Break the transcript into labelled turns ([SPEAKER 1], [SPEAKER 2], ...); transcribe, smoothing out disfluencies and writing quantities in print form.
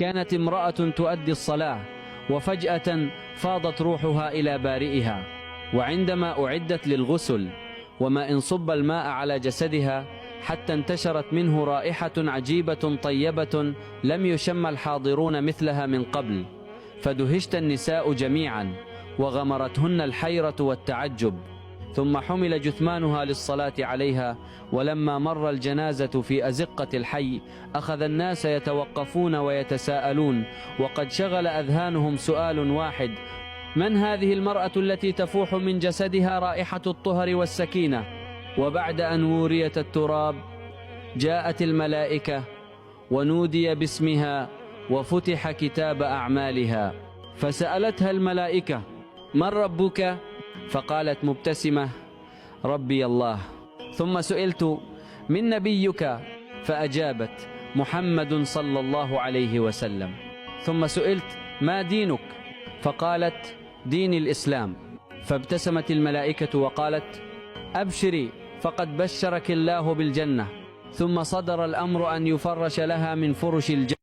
[SPEAKER 1] كانت امرأة تؤدي الصلاة وفجأة فاضت روحها إلى بارئها، وعندما أعدت للغسل وما إن صب الماء على جسدها حتى انتشرت منه رائحة عجيبة طيبة لم يشم الحاضرون مثلها من قبل، فدهشت النساء جميعا وغمرتهن الحيرة والتعجب. ثم حمل جثمانها للصلاة عليها، ولما مر الجنازة في أزقة الحي أخذ الناس يتوقفون ويتساءلون، وقد شغل أذهانهم سؤال واحد: من هذه المرأة التي تفوح من جسدها رائحة الطهر والسكينة؟ وبعد أن وريت التراب جاءت الملائكة ونودي باسمها وفتح كتاب أعمالها، فسألتها الملائكة: من ربك؟ فقالت مبتسمة: ربي الله. ثم سئلت: من نبيك؟ فأجابت: محمد صلى الله عليه وسلم. ثم سئلت: ما دينك؟ فقالت: دين الإسلام. فابتسمت الملائكة وقالت: أبشري فقد بشرك الله بالجنة. ثم صدر الأمر أن يفرش لها من فرش الجنة